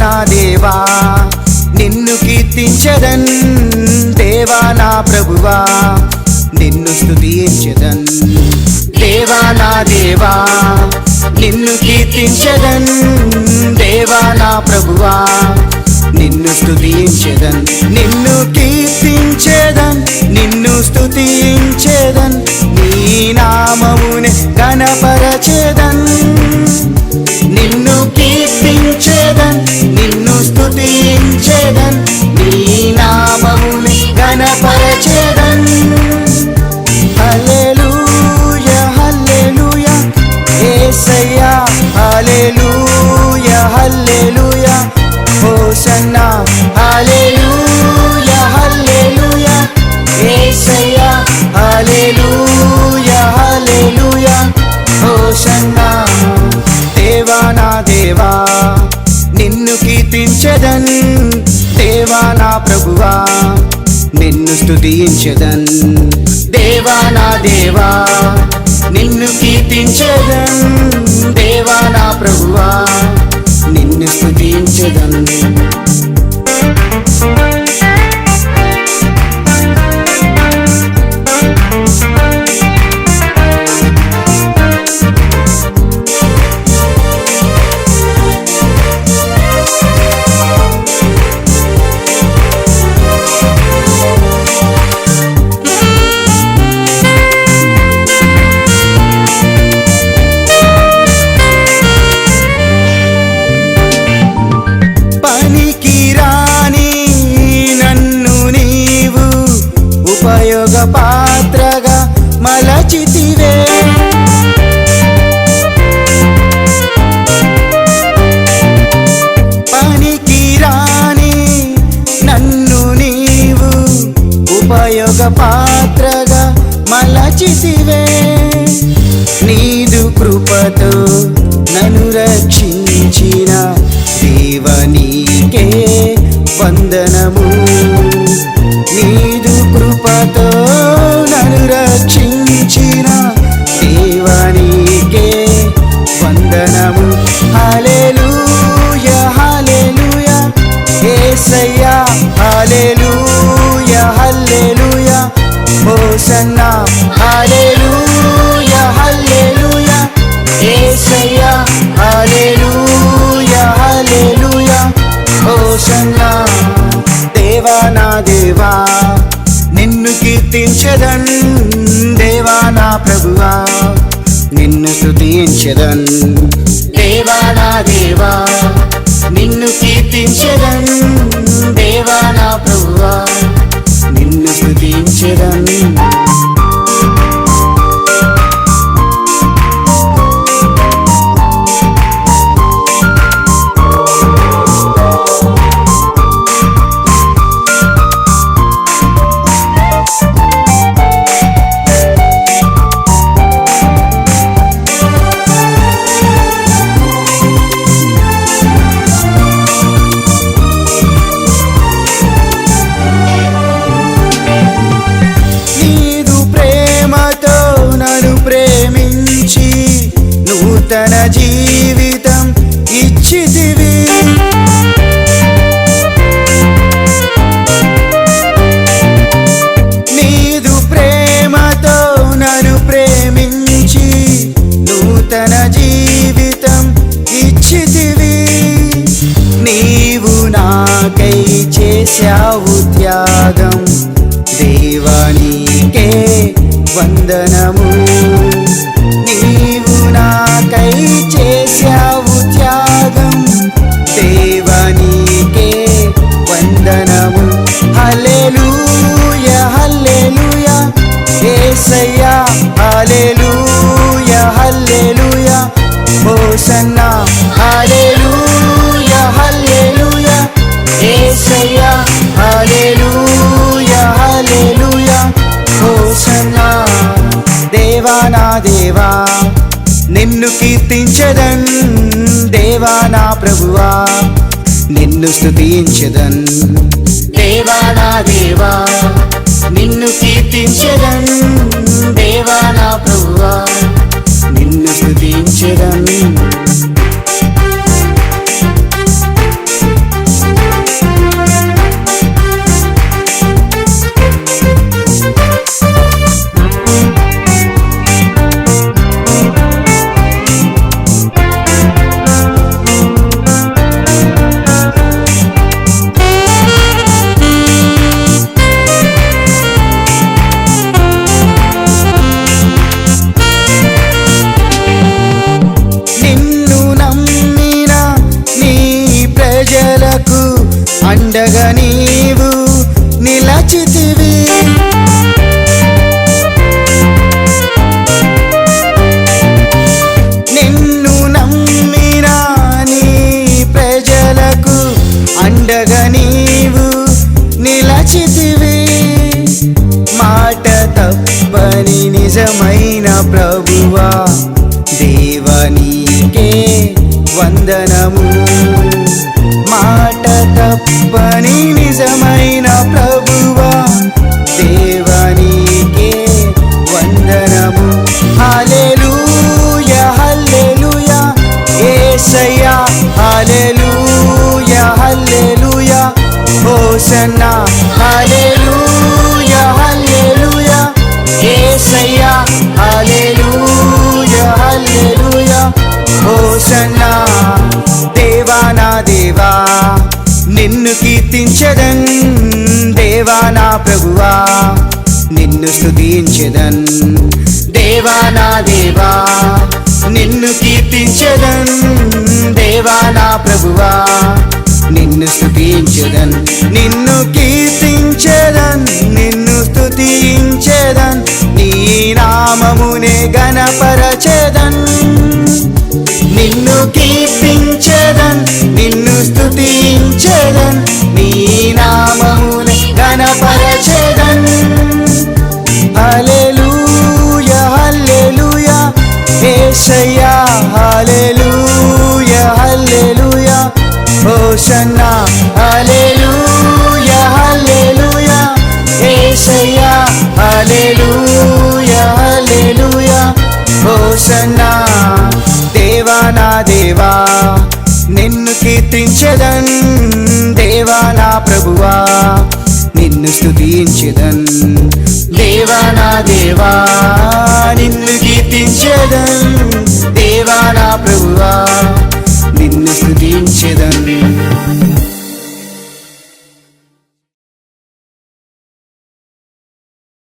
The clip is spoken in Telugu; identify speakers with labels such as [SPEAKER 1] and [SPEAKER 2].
[SPEAKER 1] నా దేవా నిన్ను కీర్తించెదన్, దేవా నా ప్రభువా నిన్ను స్తుతించెదన్. దేవా నా దేవా నిన్ను కీర్తించెదన్, దేవా నా ప్రభువా నిన్ను స్తుతించెదన్. నిన్ను కీర్తించెదన్, నిన్ను స్తుతించెదన్, నీ నామమునే ఘనపరచెదన్. నిన్ను కీర్తించెదన్, నిన్ను స్తుతించెదన్, నీ నామమునే ఘనపరచెదన్. హల్లెలూయా హల్లెలూయా యేసయ్యా, హల్లెలూయా హల్లెలూయా హోసన్నా, హల్లెలూయా హల్లెలూయా యేసయ్యా, హల్లెలూయా హల్లెలూయా హోసన్నా. దేవా నా దేవా నిన్ను కీర్తించెదన్, దేవా నా ప్రభువా నిన్ను స్తుతించెదన్. దేవా నా దేవా నిన్ను కీర్తించెదన్, దేవా నా ప్రభువా నిన్ను స్తుతించెదన్. ఉపయోగ పాత్రగా మలచితివే, పనికిరాని నన్ను నీవు ఉపయోగ పాత్రగా మలచితివే. నీదు కృపతో నన్ను రక్షించిన దేవా నీకే వందనము. నీదు కృపతో నన్ను రక్షించిన దేవా నీకే వందనము. హల్లెలూయా హల్లెలూయా యేసయ్యా, హల్లెలూయా హల్లెలూయా హోసన్నా, హల్లెలూయా హల్లెలూయా యేసయ్యా, హల్లెలూయా హల్లెలూయా హోసన్నా. దేవా నా దేవా నిన్ను కీర్తించెదన్, దేవా నా ప్రభువా నిన్ను స్తుతించెదన్. దేవా నా దేవా నిన్ను కీర్తించెదన్, దేవా నా ప్రభువా నిన్ను స్తుతించెదన్. ప్రేమించి నూతన జీవితం ఇచ్చితివి, నీదు ప్రేమతో నన్ను ప్రేమించి నూతన జీవితం ఇచ్చితివి. నీవు నాకై చేశావు త్యాగం, దేవా నీకే వందనము. నీవు నాకై చేశావు త్యాగం, దేవా నీకే వందనము. హల్లెలూయా హల్లెలూయా యేసయ్యా, హల్లెలూయా హల్లెలూయా హోసన్నా, హల్లెలూయా హల్లెలూయా యేసయ్యా, హల్లెలూయా హల్లెలూయా హోసన్నా. దేవా నా దేవా నిన్ను కీర్తించెదన్, దేవా నా ప్రభువా నిన్ను స్తుతించెదన్. దేవా నా దేవా నిన్ను కీర్తించెదన్, దేవా నా ప్రభువా నిన్ను స్తుతించెదన్. నీకే వందనము. మాట తప్పని నిజమైన ప్రభువా దేవా నీకే వందనము. హల్లెలూయా హల్లెలూయా యేసయ్యా, హల్లెలూయా హల్లెలూయా హోసన్నా, హల్లెలూయా హల్లెలూయా యేసయ్యా, హల్లెలూయా హల్లెలూయా హోసన్నా. దేవా నా దేవా నిన్ను కీర్తించెదన్, దేవా నా ప్రభువా నిన్ను స్తుతించెదన్. దేవా నా దేవా నిన్ను కీర్తించెదన్, దేవా నా ప్రభువా నిన్ను స్తుతించెదన్. నిన్ను కీర్తించెదన్, నిన్ను స్తుతించెదన్, నీ నామమునే ఘనపరచెదన్. నిన్ను కీర్తించెదన్, నిన్ను స్తుతించెదన్, నీ నామమునే ఘనపరచెదన్. హల్లెలూయా హల్లెలూయా యేసయ్యా, హల్లెలూయా హల్లెలూయా హోసన్నా, హల్లెలూయా హల్లెలూయా యేసయ్యా, హల్లెలూయా హల్లెలూయా హోసన్నా. దేవా నా దేవా నిన్ను కీర్తించెదన్, దేవా నా ప్రభువా నిన్ను స్తుతించెదన్. దేవా నా దేవా నిన్ను కీర్తించెదన్, దేవా నా ప్రభువా